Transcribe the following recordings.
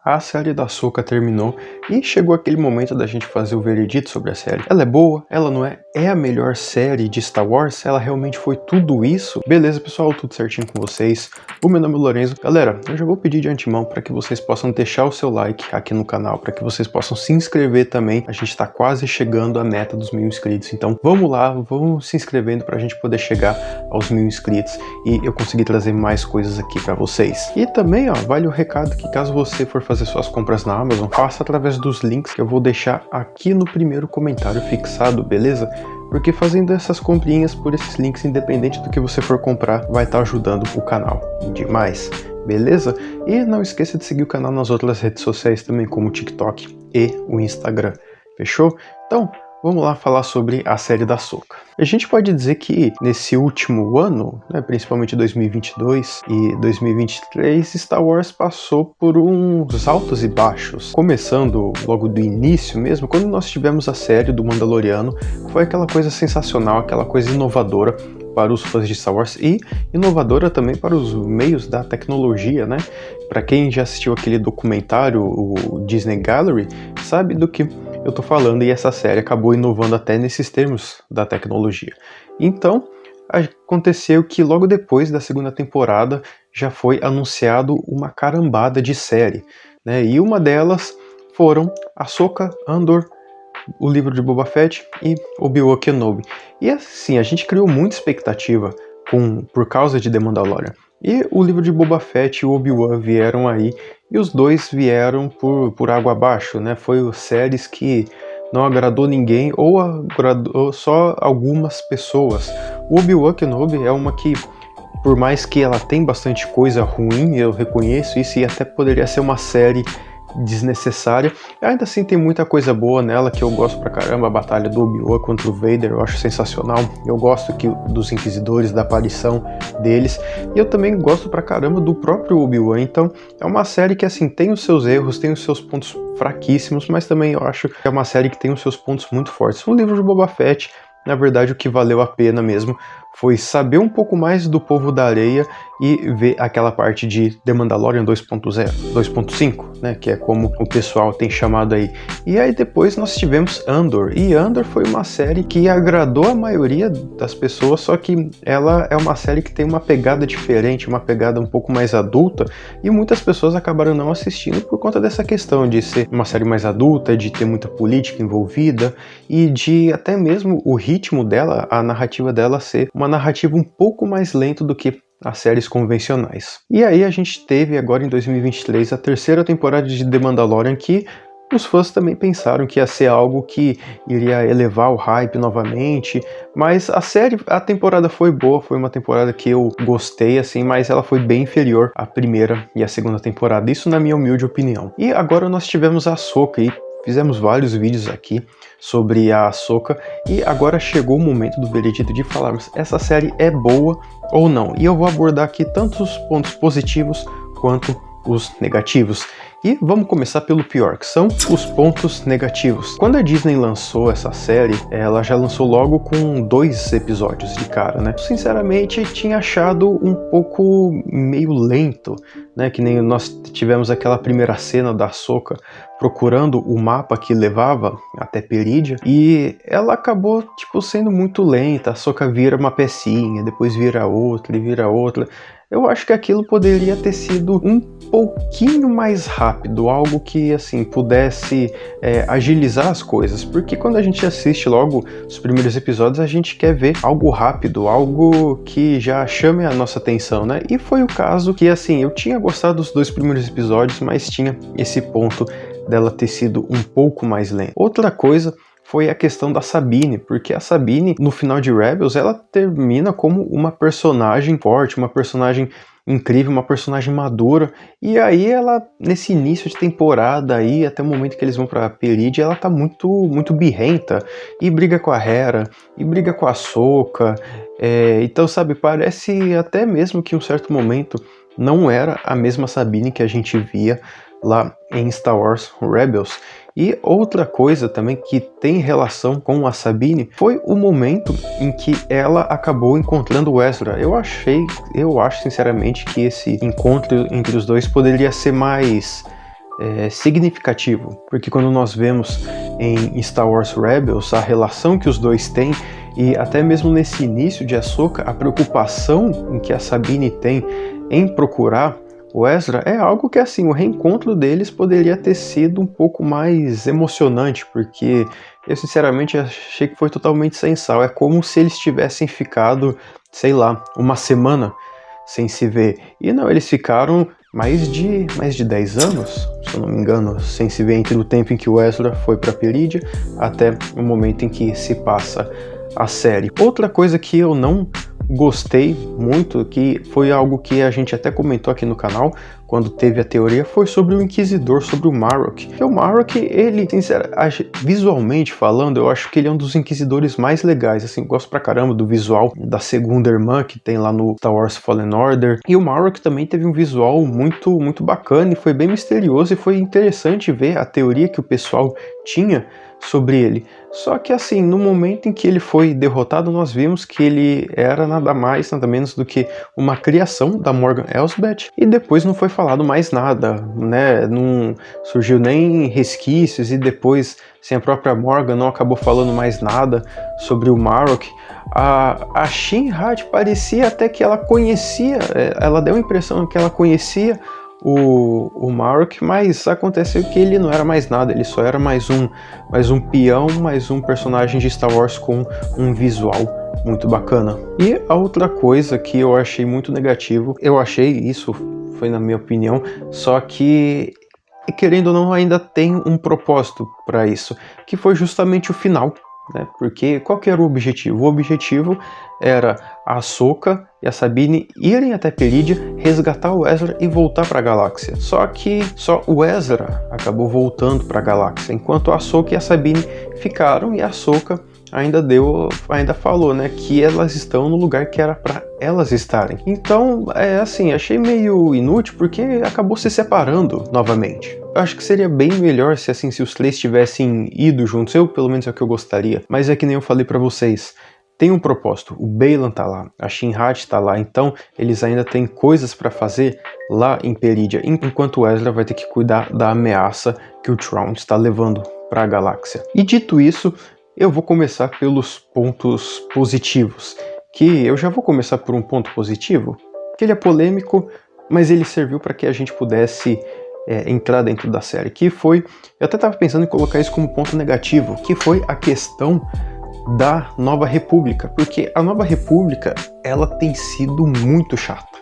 A série da Ahsoka terminou e chegou aquele momento da gente fazer o veredito sobre a série. Ela é boa? Ela não é? É a melhor série de Star Wars? Ela realmente foi tudo isso? Beleza, pessoal, tudo certinho com vocês? O meu nome é Lorenzo. Galera, eu já vou pedir de antemão para que vocês possam deixar o seu like aqui no canal, para que vocês possam se inscrever também. A gente está quase chegando à meta dos 1000 inscritos, então vamos lá, vamos se inscrevendo para a gente poder chegar aos 1000 inscritos e eu conseguir trazer mais coisas aqui para vocês. E também, ó, vale o recado que caso você for fazer suas compras na Amazon, faça através dos links que eu vou deixar aqui no primeiro comentário fixado, beleza? Porque fazendo essas comprinhas por esses links, independente do que você for comprar, vai estar ajudando o canal demais, beleza? E não esqueça de seguir o canal nas outras redes sociais também, como o TikTok e o Instagram, fechou? Então, vamos lá falar sobre a série da Ahsoka. A gente pode dizer que nesse último ano, né, principalmente 2022 e 2023, Star Wars passou por uns altos e baixos. Começando logo do início mesmo, quando nós tivemos a série do Mandaloriano, foi aquela coisa sensacional, aquela coisa inovadora para os fãs de Star Wars e inovadora também para os meios da tecnologia, né? Para quem já assistiu aquele documentário, o Disney Gallery, sabe do que eu tô falando, e essa série acabou inovando até nesses termos da tecnologia. Então, aconteceu que logo depois da segunda temporada já foi anunciado uma carambada de série, né? E uma delas foram Ahsoka, Andor, o livro de Boba Fett e Obi-Wan Kenobi. E assim, a gente criou muita expectativa por causa de The Mandalorian. E o livro de Boba Fett e o Obi-Wan vieram aí, e os dois vieram por água abaixo, né? Foi séries que não agradou ninguém, ou agradou só algumas pessoas. O Obi-Wan Kenobi é uma que, por mais que ela tem bastante coisa ruim, eu reconheço isso, e até poderia ser uma série desnecessária, ainda assim tem muita coisa boa nela que eu gosto pra caramba. A batalha do Obi-Wan contra o Vader eu acho sensacional, eu gosto dos Inquisidores, da aparição deles, e eu também gosto pra caramba do próprio Obi-Wan. Então é uma série que assim tem os seus erros, tem os seus pontos fraquíssimos, mas também eu acho que é uma série que tem os seus pontos muito fortes. O livro de Boba Fett, na verdade, o que valeu a pena mesmo foi saber um pouco mais do Povo da Areia e ver aquela parte de The Mandalorian 2.0, 2.5, né, que é como o pessoal tem chamado aí. E aí depois nós tivemos Andor, e Andor foi uma série que agradou a maioria das pessoas, só que ela é uma série que tem uma pegada diferente, uma pegada um pouco mais adulta, e muitas pessoas acabaram não assistindo por conta dessa questão de ser uma série mais adulta, de ter muita política envolvida, e de até mesmo o ritmo dela, a narrativa dela ser uma narrativa um pouco mais lenta do que as séries convencionais. E aí a gente teve agora em 2023 a terceira temporada de The Mandalorian, que os fãs também pensaram que ia ser algo que iria elevar o hype novamente, mas a temporada foi boa, foi uma temporada que eu gostei, assim, mas ela foi bem inferior à primeira e à segunda temporada, isso na minha humilde opinião. E agora nós tivemos a Ahsoka, e fizemos vários vídeos aqui sobre a Ahsoka, e agora chegou o momento do veredito de falarmos essa série é boa ou não. E eu vou abordar aqui tanto os pontos positivos quanto os negativos. E vamos começar pelo pior, que são os pontos negativos. Quando a Disney lançou essa série, ela já lançou logo com 2 episódios de cara, né? Sinceramente, tinha achado um pouco meio lento, né? Que nem nós tivemos aquela primeira cena da Ahsoka procurando o mapa que levava até Perídia, e ela acabou, tipo, sendo muito lenta. A Ahsoka vira uma pecinha, depois vira outra e vira outra. Eu acho que aquilo poderia ter sido um pouquinho mais rápido, algo que assim pudesse agilizar as coisas, porque quando a gente assiste logo os primeiros episódios, a gente quer ver algo rápido, algo que já chame a nossa atenção, né? E foi o caso que assim, eu tinha gostado dos 2 primeiros episódios, mas tinha esse ponto dela ter sido um pouco mais lenta. Outra coisa foi a questão da Sabine, porque a Sabine, no final de Rebels, ela termina como uma personagem forte, uma personagem incrível, uma personagem madura, e aí ela, nesse início de temporada aí, até o momento que eles vão pra Perídia, ela tá muito birrenta, e briga com a Hera, e briga com a Ahsoka, então, sabe, parece até mesmo que em um certo momento não era a mesma Sabine que a gente via lá em Star Wars Rebels. E outra coisa também que tem relação com a Sabine foi o momento em que ela acabou encontrando o Ezra. Eu acho sinceramente que esse encontro entre os dois poderia ser mais significativo, porque quando nós vemos em Star Wars Rebels a relação que os dois têm, e até mesmo nesse início de Ahsoka, a preocupação em que a Sabine tem em procurar o Ezra é algo que, assim, o reencontro deles poderia ter sido um pouco mais emocionante, porque eu sinceramente achei que foi totalmente sem sal. É como se eles tivessem ficado, sei lá, uma semana sem se ver. E não, eles ficaram mais de 10 anos, se eu não me engano, sem se ver, entre o tempo em que o Ezra foi para Perídia até o momento em que se passa a série. Outra coisa que eu não gostei muito, que foi algo que a gente até comentou aqui no canal quando teve a teoria, foi sobre o Inquisidor, sobre o Marrok. Porque o Marrok, ele, sinceramente, visualmente falando, eu acho que ele é um dos Inquisidores mais legais, assim, gosto pra caramba do visual da segunda irmã que tem lá no Star Wars Fallen Order. E o Marrok também teve um visual muito bacana e foi bem misterioso, e foi interessante ver a teoria que o pessoal tinha sobre ele. Só que, assim, no momento em que ele foi derrotado, nós vimos que ele era nada mais, nada menos do que uma criação da Morgan Elsbeth, e depois não foi falado mais nada, né? Não surgiu nem resquícios, e depois, assim, a própria Morgan não acabou falando mais nada sobre o Marrok. A Shin-Hat parecia até que ela conhecia, ela deu a impressão que ela conhecia o Marrok, mas aconteceu que ele não era mais nada, ele só era mais um peão, mais um personagem de Star Wars com um visual muito bacana. E a outra coisa que eu achei muito negativo, eu achei isso, foi na minha opinião, só que querendo ou não ainda tem um propósito para isso, que foi justamente o final. Né? Porque qual que era o objetivo? O objetivo era a Ahsoka e a Sabine irem até Perídia, resgatar o Ezra e voltar para a galáxia. Só que só o Ezra acabou voltando para a galáxia, enquanto a Ahsoka e a Sabine ficaram, e a Ahsoka ainda falou, né, que elas estão no lugar que era para elas estarem. Então, assim, achei meio inútil porque acabou se separando novamente. Eu acho que seria bem melhor se, assim, se os três tivessem ido juntos, pelo menos é o que eu gostaria. Mas é que nem eu falei para vocês, tem um propósito, o Baylan tá lá, a Shin-Hat tá lá, então eles ainda têm coisas para fazer lá em Perídia, enquanto o Ezra vai ter que cuidar da ameaça que o Thrawn está levando para a galáxia. E dito isso, eu vou começar pelos pontos positivos, que eu já vou começar por um ponto positivo, que ele é polêmico, mas ele serviu para que a gente pudesse entrar dentro da série, que foi, eu até estava pensando em colocar isso como ponto negativo, que foi a questão da Nova República, porque a Nova República, ela tem sido muito chata,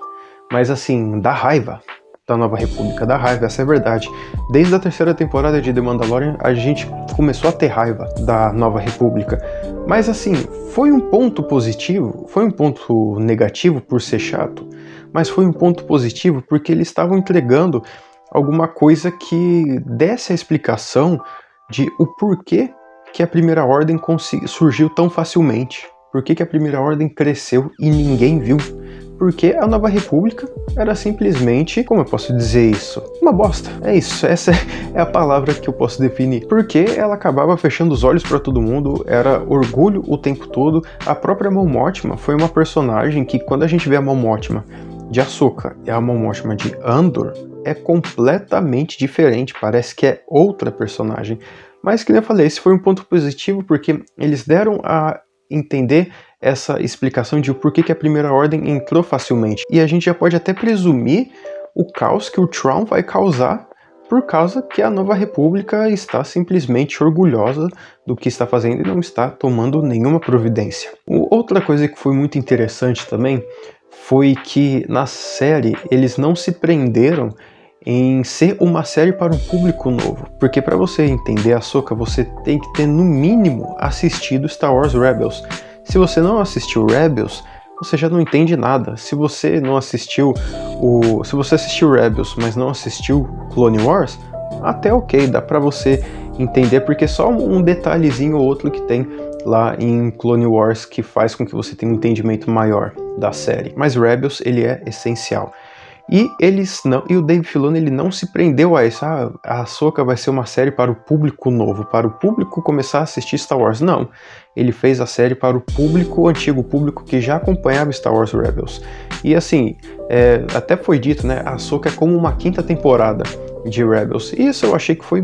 mas assim, dá raiva da Nova República, dá raiva, essa é a verdade. Desde a terceira temporada de The Mandalorian, a gente começou a ter raiva da Nova República, mas assim, foi um ponto positivo, foi um ponto negativo por ser chato, mas foi um ponto positivo porque eles estavam entregando alguma coisa que desse a explicação de o porquê que a Primeira Ordem surgiu tão facilmente. Por que a Primeira Ordem cresceu e ninguém viu? Porque a Nova República era simplesmente, como eu posso dizer isso? Uma bosta. É isso, essa é a palavra que eu posso definir. Porque ela acabava fechando os olhos para todo mundo, era orgulho o tempo todo. A própria Mon Mothma foi uma personagem que, quando a gente vê a Mon Mothma de Ahsoka e a Mon Mothma de Andor, é completamente diferente, parece que é outra personagem. Mas, que nem eu falei, esse foi um ponto positivo porque eles deram a entender essa explicação de o porquê que a Primeira Ordem entrou facilmente. E a gente já pode até presumir o caos que o Thrawn vai causar por causa que a Nova República está simplesmente orgulhosa do que está fazendo e não está tomando nenhuma providência. Outra coisa que foi muito interessante também foi que na série eles não se prenderam em ser uma série para um público novo, porque para você entender a Ahsoka, você tem que ter no mínimo assistido Star Wars Rebels. Se você não assistiu Rebels, você já não entende nada. Se você assistiu Rebels, mas não assistiu Clone Wars, até ok, dá para você entender, porque só um detalhezinho ou outro que tem lá em Clone Wars que faz com que você tenha um entendimento maior da série. Mas Rebels, ele é essencial. E o Dave Filoni, ele não se prendeu a isso. A Ahsoka vai ser uma série para o público novo, para o público começar a assistir Star Wars. Não, ele fez a série para o público, o antigo público que já acompanhava Star Wars Rebels. E assim, até foi dito, né, a Ahsoka é como uma quinta temporada de Rebels. E isso eu achei que foi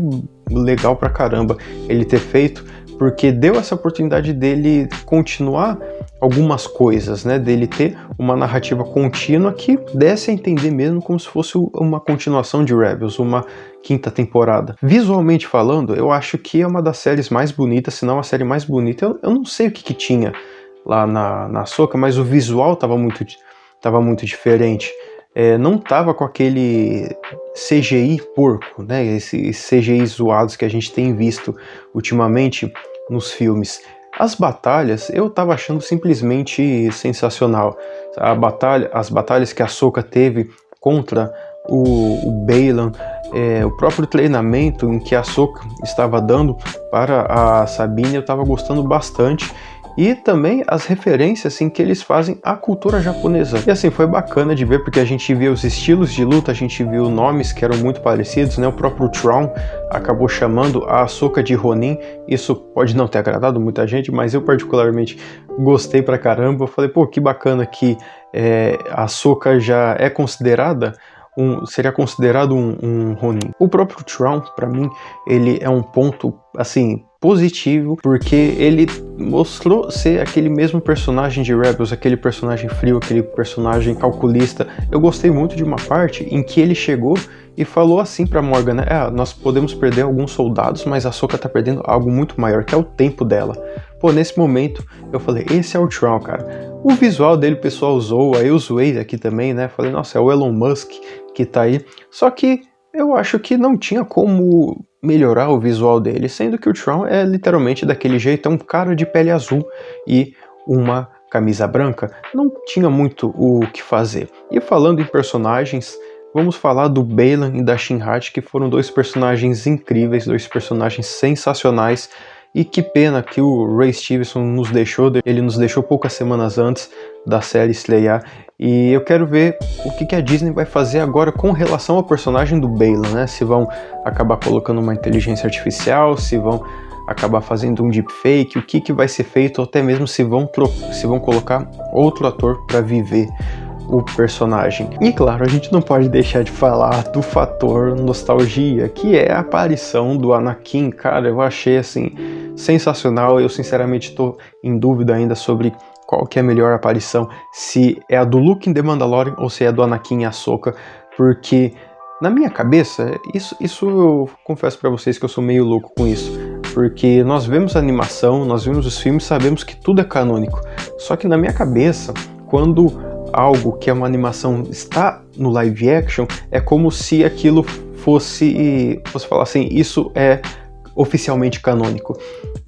legal pra caramba ele ter feito, porque deu essa oportunidade dele continuar algumas coisas, né, dele ter uma narrativa contínua que desse a entender mesmo como se fosse uma continuação de Rebels, uma quinta temporada. Visualmente falando, eu acho que é uma das séries mais bonitas, se não a série mais bonita. Eu não sei o que tinha lá na Ahsoka, mas o visual tava muito diferente. Não tava com aquele CGI porco, né, esses CGI zoados que a gente tem visto ultimamente nos filmes. As batalhas eu tava achando simplesmente sensacional. As batalhas que a Ahsoka teve contra o Baylan, o próprio treinamento em que a Ahsoka estava dando para a Sabine, eu estava gostando bastante. E também as referências em que eles fazem à cultura japonesa. E assim, foi bacana de ver, porque a gente viu os estilos de luta, a gente viu nomes que eram muito parecidos, né? O próprio Thrawn acabou chamando a Ahsoka de Ronin. Isso pode não ter agradado muita gente, mas eu particularmente gostei pra caramba. Eu falei, pô, que bacana que a Ahsoka já é considerada seria considerado um Ronin. O próprio Thrawn, para mim, ele é um ponto, assim, positivo, porque ele mostrou ser aquele mesmo personagem de Rebels, aquele personagem frio, aquele personagem calculista. Eu gostei muito de uma parte em que ele chegou e falou assim pra Morgan, né? Nós podemos perder alguns soldados, mas a Ahsoka tá perdendo algo muito maior, que é o tempo dela. Pô, nesse momento, eu falei, esse é o Thrawn, cara. O visual dele o pessoal zoa, eu zoei aqui também, né? Falei, nossa, é o Elon Musk que tá aí. Só que eu acho que não tinha como melhorar o visual dele, sendo que o Thrawn é literalmente daquele jeito, é um cara de pele azul e uma camisa branca. Não tinha muito o que fazer. E falando em personagens, vamos falar do Baylan e da Shin-Hati, que foram dois personagens incríveis, dois personagens sensacionais. E que pena que o Ray Stevenson nos deixou, ele nos deixou poucas semanas antes da série estrear. E eu quero ver o que a Disney vai fazer agora com relação ao personagem do Baylan, né? Se vão acabar colocando uma inteligência artificial, se vão acabar fazendo um deepfake, o que vai ser feito, ou até mesmo se vão colocar outro ator para viver o personagem. E claro, a gente não pode deixar de falar do fator nostalgia, que é a aparição do Anakin. Cara, eu achei assim sensacional. Eu sinceramente estou em dúvida ainda sobre qual que é a melhor aparição, se é a do Luke em The Mandalorian ou se é a do Anakin e Ahsoka, porque na minha cabeça, isso eu confesso para vocês que eu sou meio louco com isso, porque nós vemos a animação, nós vemos os filmes, sabemos que tudo é canônico, só que na minha cabeça, quando algo que é uma animação está no live action, é como se aquilo fosse falar assim, isso é oficialmente canônico.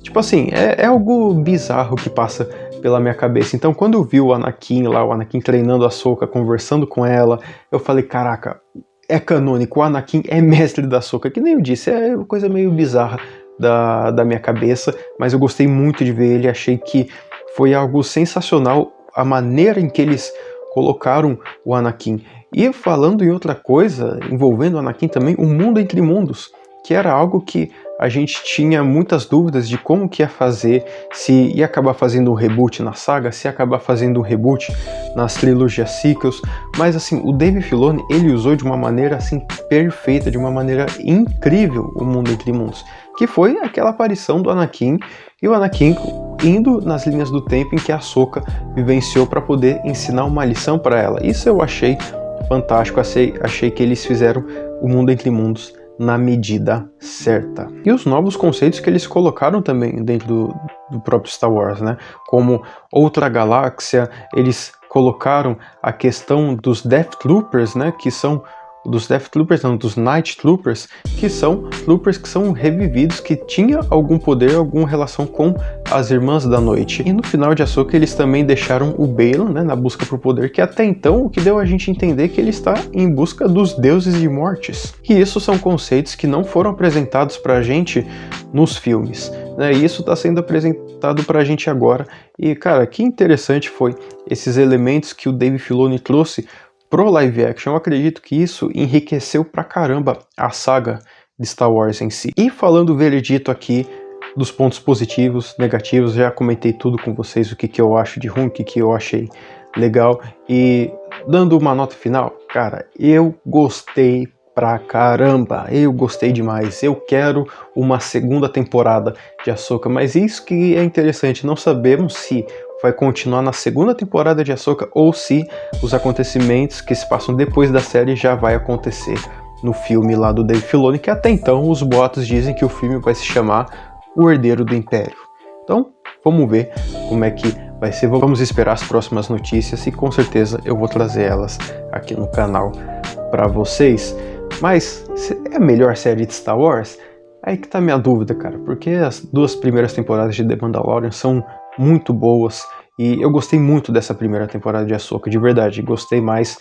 Tipo assim, é algo bizarro que passa pela minha cabeça. Então quando eu vi o Anakin lá, o Anakin treinando a Ahsoka, conversando com ela, eu falei, caraca, é canônico, o Anakin é mestre da Ahsoka, que nem eu disse, é uma coisa meio bizarra da minha cabeça, mas eu gostei muito de ver ele, achei que foi algo sensacional a maneira em que eles colocaram o Anakin. E falando em outra coisa, envolvendo o Anakin também, o Mundo Entre Mundos, que era algo que a gente tinha muitas dúvidas de como que ia fazer, se ia acabar fazendo um reboot na saga, se ia acabar fazendo um reboot nas trilogias sequels, mas assim, o Dave Filoni, ele usou de uma maneira assim perfeita, de uma maneira incrível o Mundo Entre Mundos, que foi aquela aparição do Anakin, e o Anakin indo nas linhas do tempo em que a Ahsoka vivenciou para poder ensinar uma lição para ela. Isso eu achei fantástico, achei que eles fizeram o Mundo Entre Mundos na medida certa. E os novos conceitos que eles colocaram também dentro do próprio Star Wars, né? Como outra galáxia, eles colocaram a questão dos Death Troopers, né? Que são dos Night Troopers, que são troopers que são revividos, que tinha algum poder, alguma relação com as Irmãs da Noite. E no final de Ahsoka eles também deixaram o Baylan, né, na busca por poder, que até então o que deu a gente entender que ele está em busca dos deuses de mortes. E isso são conceitos que não foram apresentados pra gente nos filmes, né, e isso está sendo apresentado pra gente agora. E cara, que interessante foi esses elementos que o Dave Filoni trouxe pro live action. Eu acredito que isso enriqueceu pra caramba a saga de Star Wars em si. E falando o veredito aqui dos pontos positivos, negativos, já comentei tudo com vocês, o que eu acho de ruim, o que eu achei legal, e dando uma nota final, cara, eu gostei pra caramba, eu gostei demais, eu quero uma segunda temporada de Ahsoka, mas isso que é interessante, não sabemos se vai continuar na segunda temporada de Ahsoka ou se os acontecimentos que se passam depois da série já vai acontecer no filme lá do Dave Filoni, que até então os boatos dizem que o filme vai se chamar O Herdeiro do Império. Então, vamos ver como é que vai ser, vamos esperar as próximas notícias e com certeza eu vou trazer elas aqui no canal para vocês. Mas é a melhor série de Star Wars? Aí que tá a minha dúvida, cara, porque as 2 primeiras temporadas de The Mandalorian são muito boas e eu gostei muito dessa primeira temporada de Ahsoka, de verdade, gostei mais.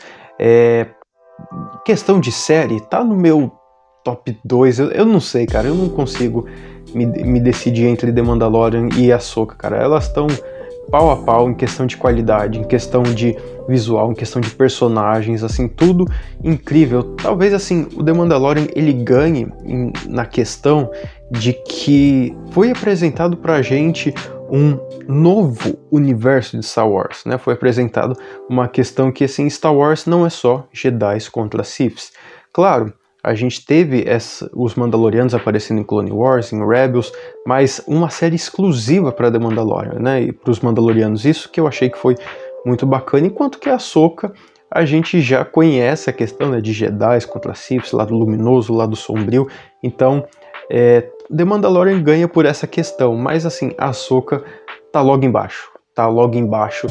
Questão de série, tá no meu top 2, eu não sei, cara, eu não consigo me decidir entre The Mandalorian e Ahsoka, cara, elas estão pau a pau em questão de qualidade, em questão de visual, em questão de personagens, assim, tudo incrível. Talvez, assim, o The Mandalorian, ele ganhe na questão de que foi apresentado pra gente um novo universo de Star Wars, né? Foi apresentado uma questão que, assim, Star Wars não é só Jedi contra Siths. Claro, a gente teve os Mandalorianos aparecendo em Clone Wars, em Rebels, mas uma série exclusiva para The Mandalorian, né, e para os Mandalorianos. Isso que eu achei que foi muito bacana, enquanto que a Ahsoka, a gente já conhece a questão, né, de Jedi contra Siths, lado luminoso, lado sombrio, então The Mandalorian ganha por essa questão, mas assim, a Ahsoka tá logo embaixo,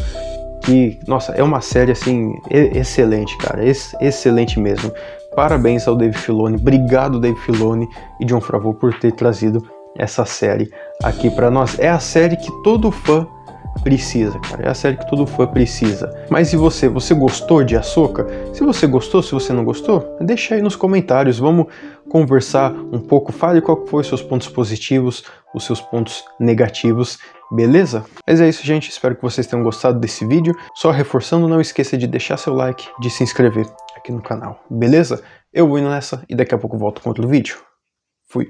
que, nossa, é uma série assim, excelente, cara, excelente mesmo. Parabéns ao Dave Filoni, obrigado Dave Filoni e Jon Favreau por ter trazido essa série aqui pra nós. É a série que todo fã precisa, cara, é a série que todo fã precisa. Mas e você? Você gostou de Ahsoka? Se você gostou, se você não gostou, deixa aí nos comentários, vamos conversar um pouco, fale qual foi os seus pontos positivos, os seus pontos negativos, beleza? Mas é isso, gente, espero que vocês tenham gostado desse vídeo. Só reforçando, não esqueça de deixar seu like, de se inscrever aqui no canal, beleza? Eu vou indo nessa e daqui a pouco volto com outro vídeo. Fui!